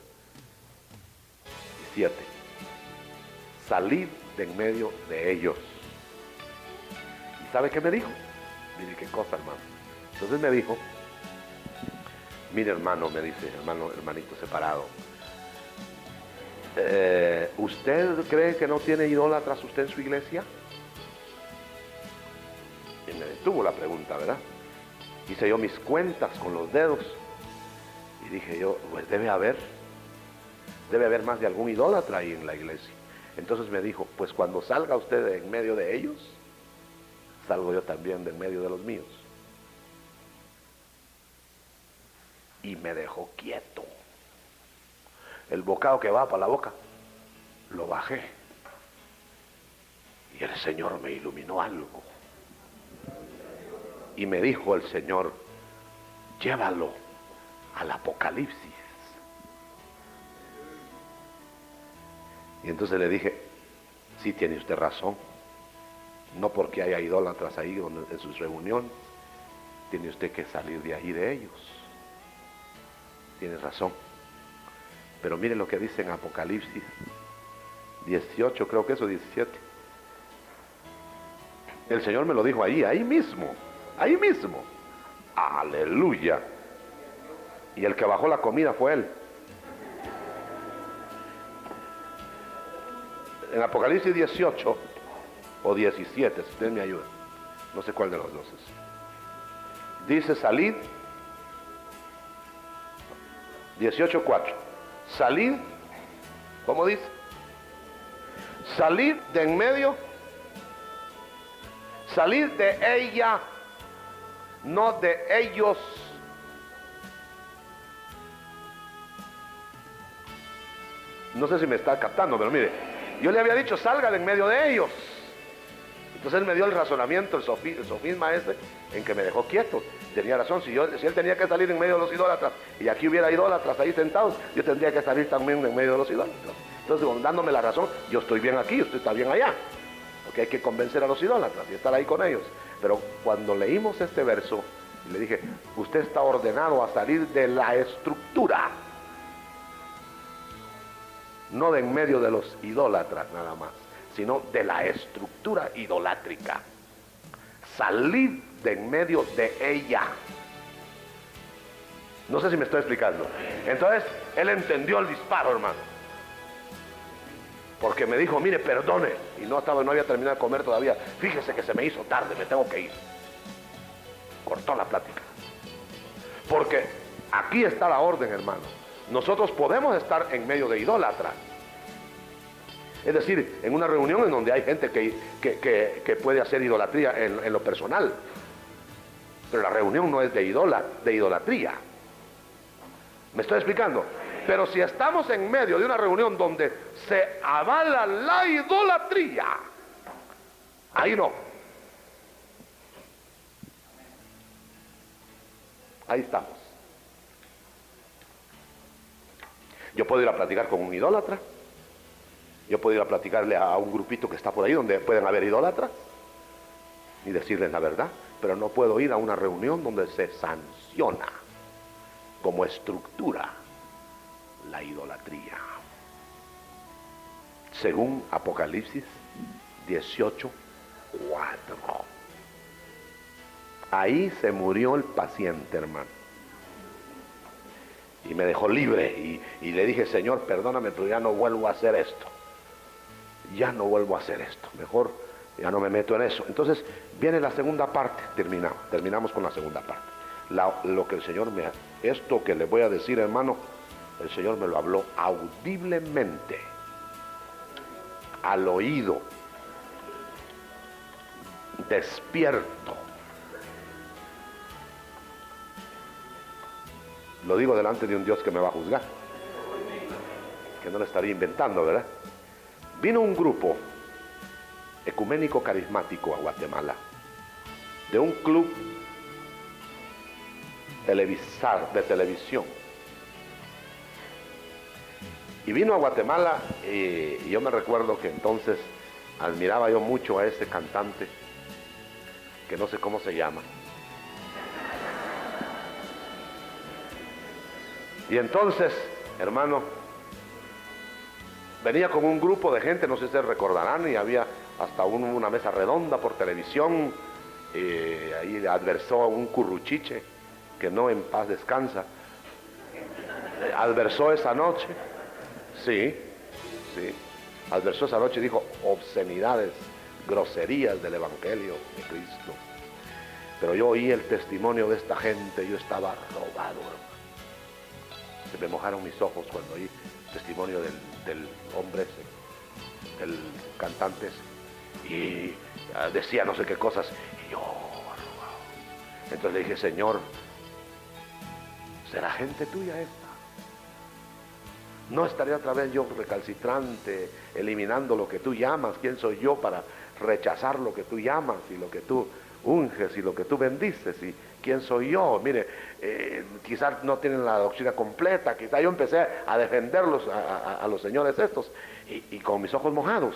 7. Salid de en medio de ellos. ¿Y sabe qué me dijo? Mire qué cosa, hermano. Entonces me dijo, mire, hermano, me dice, hermanito separado, ¿usted cree que no tiene idólatras usted en su iglesia? Y me detuvo la pregunta, ¿verdad? Hice yo mis cuentas con los dedos y dije yo, pues debe haber más de algún idólatra ahí en la iglesia. Entonces me dijo, pues cuando salga usted en medio de ellos, salgo yo también de en medio de los míos. Y me dejó quieto. El bocado que va para la boca, lo bajé. Y el Señor me iluminó algo. Y me dijo el Señor, llévalo al Apocalipsis. Y entonces le dije, sí, tiene usted razón. No porque haya idólatras ahí en sus reuniones, tiene usted que salir de ahí de ellos. Tiene razón. Pero mire lo que dice en Apocalipsis 18, creo que eso, 17. El Señor me lo dijo ahí mismo, ahí mismo. Aleluya. Y el que bajó la comida fue Él. En Apocalipsis 18 o 17, si usted me ayuda, no sé cuál de los dos es. Dice: salid, 18:4. Salid, ¿cómo dice? Salid de en medio, salid de ella, no de ellos. No sé si me está captando, pero mire, yo le había dicho: salga de en medio de ellos. Entonces él me dio el razonamiento, el sofisma ese, en que me dejó quieto. Tenía razón, si él tenía que salir en medio de los idólatras, y aquí hubiera idólatras ahí sentados, yo tendría que salir también en medio de los idólatras. Entonces, dándome la razón, yo estoy bien aquí, usted está bien allá, porque hay que convencer a los idólatras y estar ahí con ellos. Pero cuando leímos este verso, le dije: usted está ordenado a salir de la estructura, no de en medio de los idólatras nada más, sino de la estructura idolátrica. Salid de en medio de ella. No sé si me estoy explicando. Entonces él entendió el disparo, hermano, porque me dijo: mire, perdone, y no había terminado de comer todavía. Fíjese que se me hizo tarde, me tengo que ir. Cortó la plática, porque aquí está la orden, hermano. Nosotros podemos estar en medio de idólatras, es decir, en una reunión en donde hay gente que puede hacer idolatría en lo personal, pero la reunión no es de idolatría. ¿Me estoy explicando? Pero si estamos en medio de una reunión donde se avala la idolatría, ahí no. Ahí estamos. Yo puedo ir a platicar con un idólatra, yo puedo ir a platicarle a un grupito que está por ahí donde pueden haber idólatras y decirles la verdad, pero no puedo ir a una reunión donde se sanciona como estructura la idolatría, según Apocalipsis 18:4. Ahí se murió el paciente, hermano, y me dejó libre, y le dije: Señor, perdóname, pero ya no vuelvo a hacer esto, ya no vuelvo a hacer esto, mejor ya no me meto en eso. Entonces viene la segunda parte, terminamos con la segunda parte. Lo que el Señor esto que le voy a decir, hermano, el Señor me lo habló audiblemente, al oído, despierto. Lo digo delante de un Dios que me va a juzgar, que no le estaría inventando, ¿verdad? Vino un grupo ecuménico carismático a Guatemala, de un club de televisión, y vino a Guatemala, y yo me recuerdo que entonces admiraba yo mucho a ese cantante, que no sé cómo se llama. Y entonces, hermano, venía con un grupo de gente, no sé si se recordarán, y había hasta una mesa redonda por televisión. Ahí adversó un curruchiche, que no en paz descansa, adversó esa noche, sí, adversó esa noche y dijo obscenidades, groserías del Evangelio de Cristo. Pero yo oí el testimonio de esta gente, yo estaba robado, hermano. Se me mojaron mis ojos cuando oí el testimonio del hombre ese, del cantante ese, y decía no sé qué cosas, y yo robado. Entonces le dije: Señor, ¿será gente tuya esta? ¿No estaré otra vez yo recalcitrante, eliminando lo que tú llamas? ¿Quién soy yo para rechazar lo que tú llamas y lo que tú unges y lo que tú bendices? ¿Y quién soy yo? Mire, quizás no tienen la doctrina completa, quizás yo empecé a defenderlos a los señores estos, y con mis ojos mojados.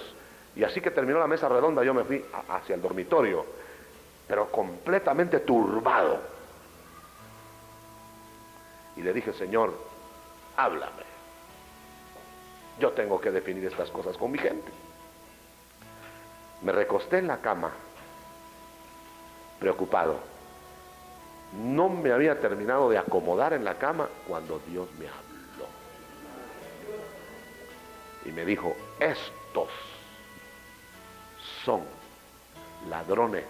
Y así que terminó la mesa redonda, yo me fui hacia el dormitorio, pero completamente turbado. Y le dije: Señor, háblame. Yo tengo que definir estas cosas con mi gente. Me recosté en la cama preocupado. No me había terminado de acomodar en la cama cuando Dios me habló. Y me dijo, estos son ladrones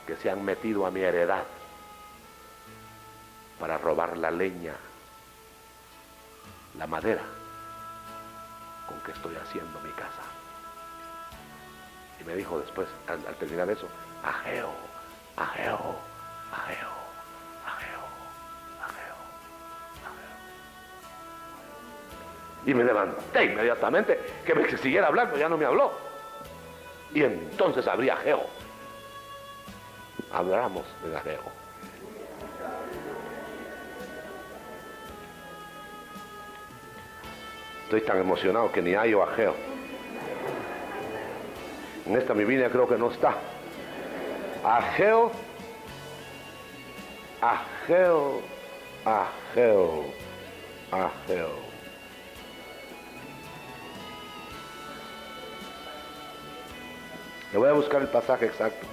que se han metido a mi heredad para robar la leña, la madera con que estoy haciendo mi casa. Y me dijo después, al terminar eso, Ageo, Ageo, Ageo, Ageo, Ageo, Ageo. Y me levanté inmediatamente, que me siguiera hablando, ya no me habló. Y entonces abrí Ageo. Hablamos de Ageo. Estoy tan emocionado que ni hallo Ageo. En esta mi Biblia creo que no está. Ageo, Ageo, Ageo, Ageo. Le voy a buscar el pasaje exacto.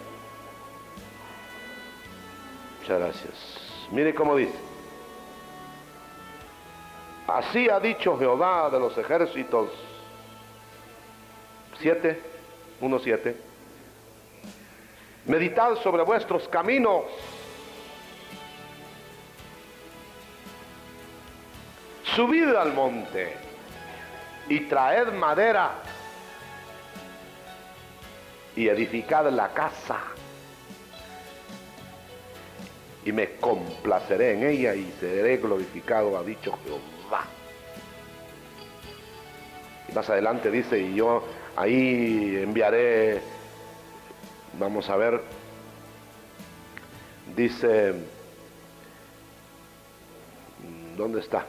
Muchas gracias. Mire cómo dice. Así ha dicho Jehová de los ejércitos. 1:7. Meditad sobre vuestros caminos. Subid al monte y traed madera y edificad la casa. Y me complaceré en ella y seré glorificado, ha dicho Jehová. Y más adelante dice, y yo ahí enviaré, vamos a ver, dice, ¿dónde está?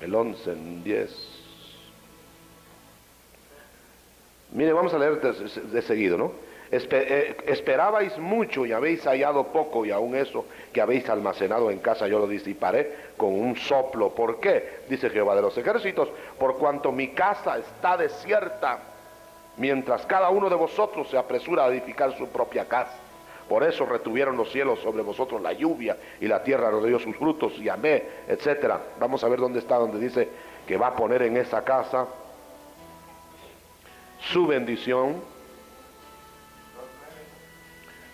El 11, 10. Mire, vamos a leer de seguido, ¿no? Esperabais mucho y habéis hallado poco, y aún eso que habéis almacenado en casa yo lo disiparé con un soplo. ¿Por qué? Dice Jehová de los ejércitos, por cuanto mi casa está desierta, mientras cada uno de vosotros se apresura a edificar su propia casa. Por eso retuvieron los cielos sobre vosotros la lluvia, y la tierra nos dio sus frutos, y amé, etcétera. Vamos a ver dónde está, donde dice que va a poner en esa casa su bendición.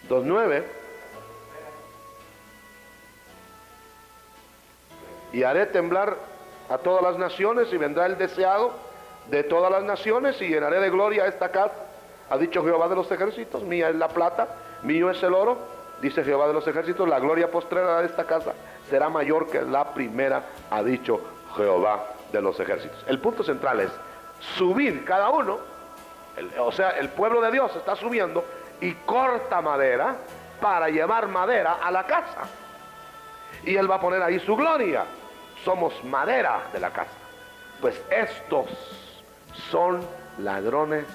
2:9. Y haré temblar a todas las naciones, y vendrá el deseado de todas las naciones, y llenaré de gloria esta casa, ha dicho Jehová de los ejércitos. Mía es la plata, mío es el oro, dice Jehová de los ejércitos. La gloria postrera de esta casa será mayor que la primera, ha dicho Jehová de los ejércitos. El punto central es subir cada uno, o sea, el pueblo de Dios está subiendo y corta madera para llevar madera a la casa, y él va a poner ahí su gloria. Somos madera de la casa. Pues estos son ladrones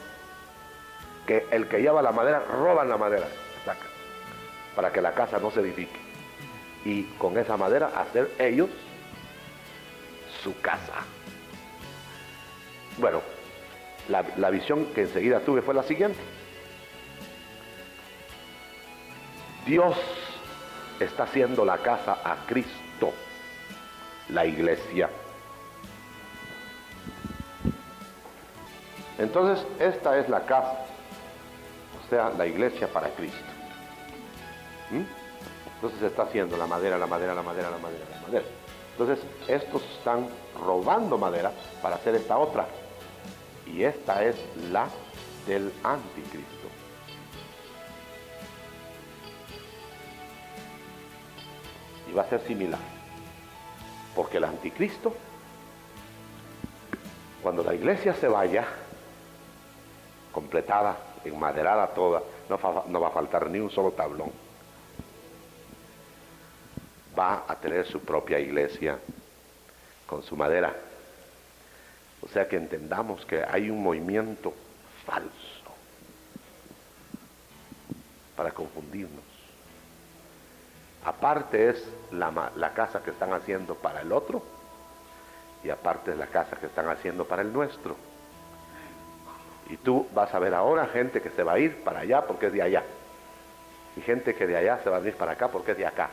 que el que lleva la madera, roban la madera, saca, para que la casa no se edifique, y con esa madera hacer ellos su casa. Bueno, la visión que enseguida tuve fue la siguiente. Dios está haciendo la casa a Cristo, la iglesia. Entonces, esta es la casa, o sea, la iglesia para Cristo. Entonces se está haciendo la madera, la madera, la madera, la madera, la madera. Entonces, estos están robando madera para hacer esta otra. Y esta es la del anticristo. Y va a ser similar, porque el anticristo, cuando la iglesia se vaya completada, enmaderada toda, no va a faltar ni un solo tablón. Va a tener su propia iglesia con su madera. O sea que entendamos que hay un movimiento falso para confundirnos. Aparte es la casa que están haciendo para el otro, y aparte es la casa que están haciendo para el nuestro. Y tú vas a ver ahora gente que se va a ir para allá porque es de allá. y gente que de allá se va a venir para acá porque es de acá.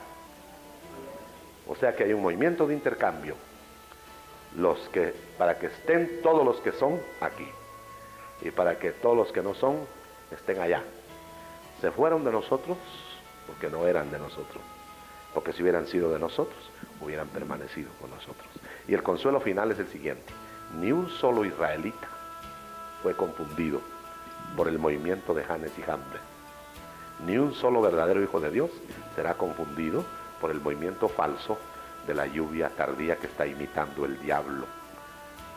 O sea que hay un movimiento de intercambio, para que estén todos los que son aquí y para que todos los que no son estén allá. Se fueron de nosotros porque no eran de nosotros, porque si hubieran sido de nosotros hubieran permanecido con nosotros. Y el consuelo final es el siguiente: ni un solo israelita fue confundido por el movimiento de Janes y Jambres. Ni un solo verdadero hijo de Dios será confundido por el movimiento falso de la lluvia tardía que está imitando el diablo.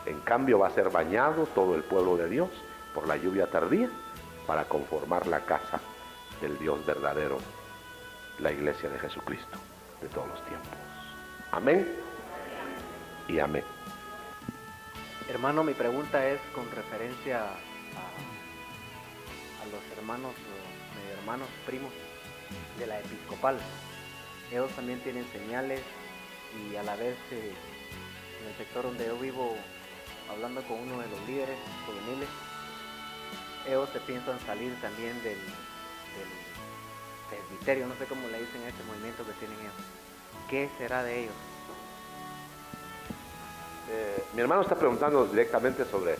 En cambio va a ser bañado todo el pueblo de Dios por la lluvia tardía para conformar la casa del Dios verdadero, la iglesia de Jesucristo de todos los tiempos. Amén y amén. Hermano, mi pregunta es con referencia a los hermanos, medio hermanos, primos de la episcopal. Ellos también tienen señales y a la vez en el sector donde yo vivo, hablando con uno de los líderes juveniles, ellos se piensan salir también del presbiterio, no sé cómo le dicen a ese movimiento que tienen ellos. ¿Qué será de ellos? Mi hermano está preguntando directamente sobre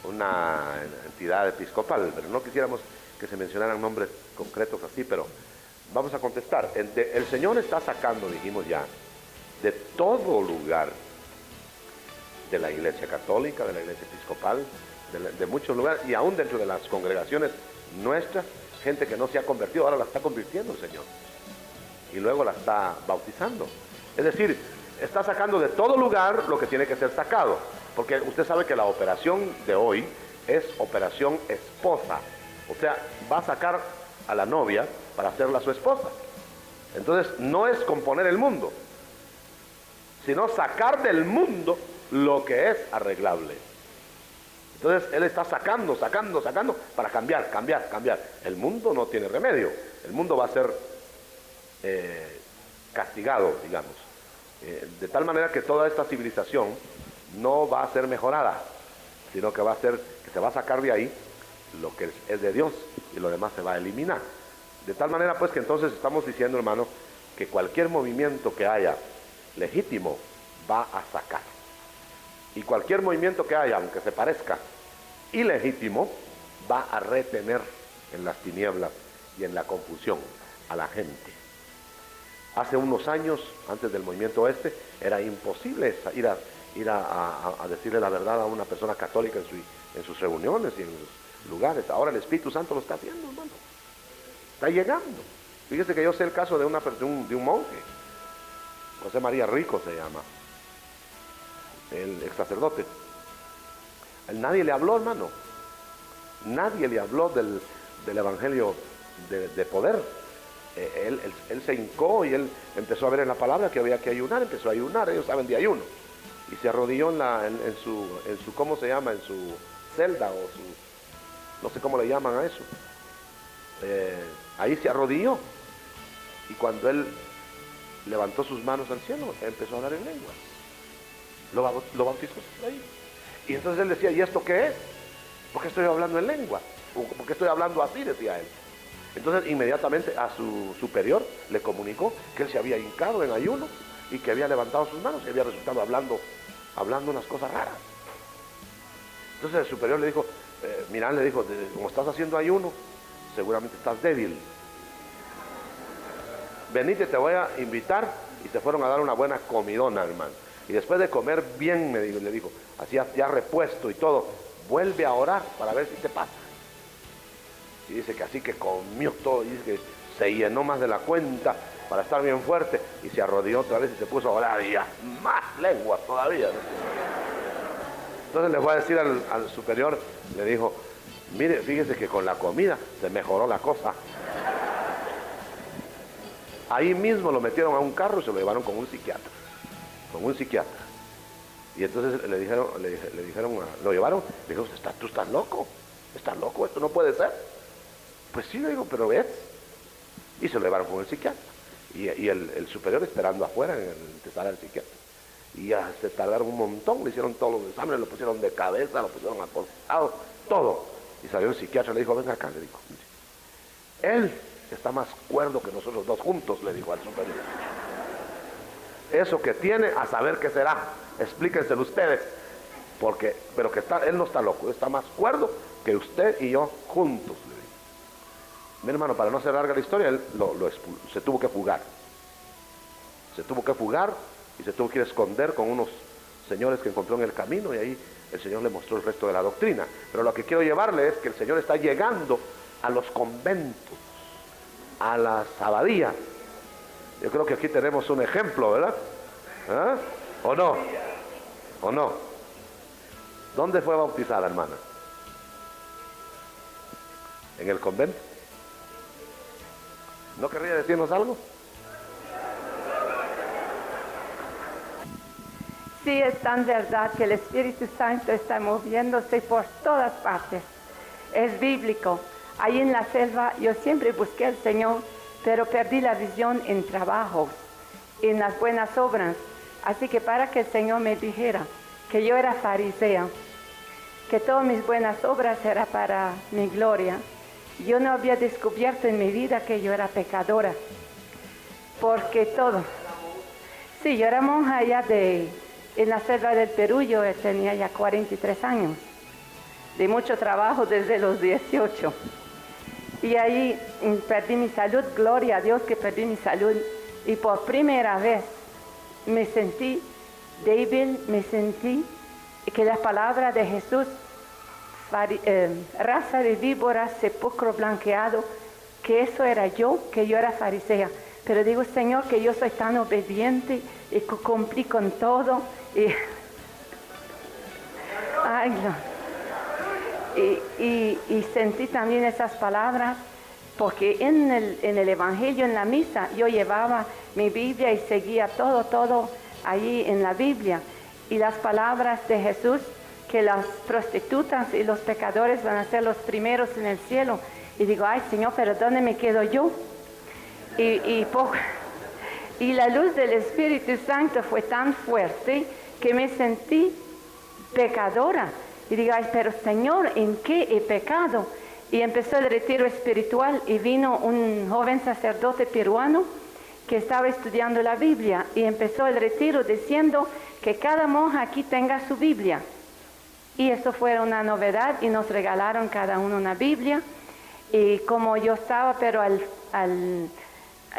una entidad episcopal, pero no quisiéramos que se mencionaran nombres concretos así, pero vamos a contestar. El Señor está sacando, dijimos ya, de todo lugar, de la iglesia católica, de la iglesia episcopal, de muchos lugares, y aún dentro de las congregaciones nuestras, gente que no se ha convertido, ahora la está convirtiendo el Señor, y luego la está bautizando. Es decir, está sacando de todo lugar lo que tiene que ser sacado, porque usted sabe que la operación de hoy es operación esposa, o sea, va a sacar a la novia para hacerla su esposa. Entonces no es componer el mundo, sino sacar del mundo lo que es arreglable. Entonces él está sacando para cambiar. El mundo no tiene remedio, el mundo va a ser castigado, digamos, de tal manera que toda esta civilización no va a ser mejorada, sino que va a ser, que se va a sacar de ahí lo que es de Dios y lo demás se va a eliminar. De tal manera pues que entonces estamos diciendo, hermano, que cualquier movimiento que haya legítimo va a sacar, y cualquier movimiento que haya, aunque se parezca ilegítimo, va a retener en las tinieblas y en la confusión a la gente. Hace unos años, antes del movimiento era imposible ir a decirle la verdad a una persona católica en sus reuniones y en sus lugares. Ahora el Espíritu Santo lo está haciendo, hermano. Está llegando. Fíjese que yo sé el caso de un monje, José María Rico se llama, el ex sacerdote. A nadie le habló, hermano. Nadie le habló del evangelio de poder. Él se hincó y él empezó a ver en la palabra que había que ayunar, empezó a ayunar, ellos saben de ayuno, y se arrodilló en su ¿cómo se llama? En su celda o no sé cómo le llaman a eso. Ahí se arrodilló, y cuando él levantó sus manos al cielo, empezó a hablar en lenguas. Lo bautizó ahí. Y entonces él decía, ¿y esto qué es? ¿Por qué estoy hablando en lengua? ¿Por qué estoy hablando así?, decía él. Entonces inmediatamente a su superior le comunicó que él se había hincado en ayuno y que había levantado sus manos y había resultado hablando unas cosas raras. Entonces el superior le dijo, mira, le dijo, como estás haciendo ayuno, seguramente estás débil. Venite, te voy a invitar. Y se fueron a dar una buena comidona, hermano. Y después de comer bien, le dijo, así ya repuesto y todo, vuelve a orar para ver si te pasa. Y dice que así que comió todo, y dice que se llenó más de la cuenta para estar bien fuerte, y se arrodilló otra vez y se puso a orar, y ya más lenguas todavía, ¿no? Entonces le fue a decir al superior, le dijo, mire, fíjese que con la comida se mejoró la cosa. Ahí mismo lo metieron a un carro y se lo llevaron con un psiquiatra. Y entonces le dijeron, lo llevaron, le dijo, tú estás loco, esto no puede ser. Pues sí, le digo, pero ves. Y se lo llevaron con el psiquiatra. Y el superior esperando afuera en el sala del psiquiatra. Y ya se tardaron un montón, le hicieron todos los exámenes, lo pusieron de cabeza, lo pusieron acostado, todo. Y salió el psiquiatra, le dijo, venga acá, le dijo. Él está más cuerdo que nosotros dos juntos, le dijo al superior. Eso que tiene, a saber qué será, explíquenselo ustedes, pero él no está loco, está más cuerdo que usted y yo juntos, le dijo. Mi hermano, para no hacer larga la historia, él se tuvo que fugar. Se tuvo que fugar y se tuvo que ir a esconder con unos señores que encontró en el camino, y ahí el Señor le mostró el resto de la doctrina. Pero lo que quiero llevarle es que el Señor está llegando a los conventos, a las abadías. Yo creo que aquí tenemos un ejemplo, ¿verdad? ¿Ah? ¿O no? ¿O no? ¿Dónde fue bautizada, hermana? ¿En el convento? ¿No querría decirnos algo? Sí, es tan verdad que el Espíritu Santo está moviéndose por todas partes. Es bíblico. Ahí en la selva yo siempre busqué al Señor, pero perdí la visión en trabajos, en las buenas obras. Así que para que el Señor me dijera que yo era farisea, que todas mis buenas obras eran para mi gloria, yo no había descubierto en mi vida que yo era pecadora. Porque todo. Sí, yo era monja allá en la selva del Perú. Yo tenía ya 43 años, de mucho trabajo desde los 18. Y ahí perdí mi salud, gloria a Dios que perdí mi salud. Y por primera vez me sentí débil, me sentí que la palabra de Jesús, raza de víboras, sepulcro blanqueado, que eso era yo, que yo era farisea. Pero digo, Señor, que yo soy tan obediente y que cumplí con todo. Ay, no. Y sentí también esas palabras, porque en el Evangelio, en la misa, yo llevaba mi Biblia y seguía todo allí en la Biblia. Y las palabras de Jesús, que las prostitutas y los pecadores van a ser los primeros en el cielo. Y digo, ay, Señor, pero ¿dónde me quedo yo? Y la luz del Espíritu Santo fue tan fuerte que me sentí pecadora. Y digo, ay, pero Señor, ¿en qué he pecado? Y empezó el retiro espiritual y vino un joven sacerdote peruano que estaba estudiando la Biblia, y empezó el retiro diciendo que cada monja aquí tenga su Biblia. Y eso fue una novedad, y nos regalaron cada uno una Biblia. Y como yo estaba, pero al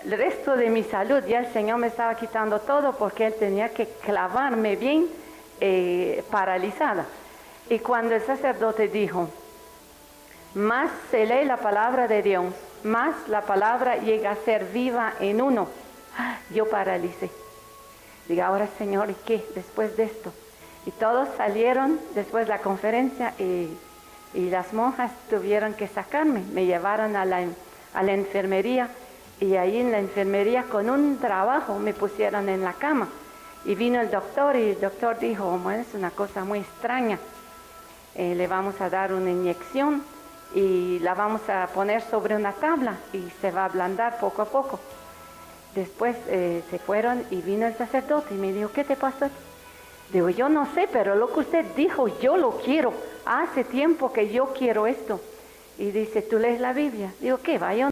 resto de mi salud, ya el Señor me estaba quitando todo, porque Él tenía que clavarme bien paralizada. Y cuando el sacerdote dijo, más se lee la palabra de Dios, más la palabra llega a ser viva en uno, yo paralicé. Digo, ahora Señor, ¿y qué después de esto? Y todos salieron después de la conferencia, y las monjas tuvieron que sacarme. Me llevaron a la enfermería, y ahí en la enfermería con un trabajo me pusieron en la cama. Y vino el doctor, y el doctor dijo, bueno, es una cosa muy extraña. Le vamos a dar una inyección y la vamos a poner sobre una tabla y se va a ablandar poco a poco. Después se fueron y vino el sacerdote y me dijo, ¿qué te pasó? Digo, yo no sé, pero lo que usted dijo, yo lo quiero. Hace tiempo que yo quiero esto. Y dice, ¿tú lees la Biblia? Digo, ¿qué va? Yo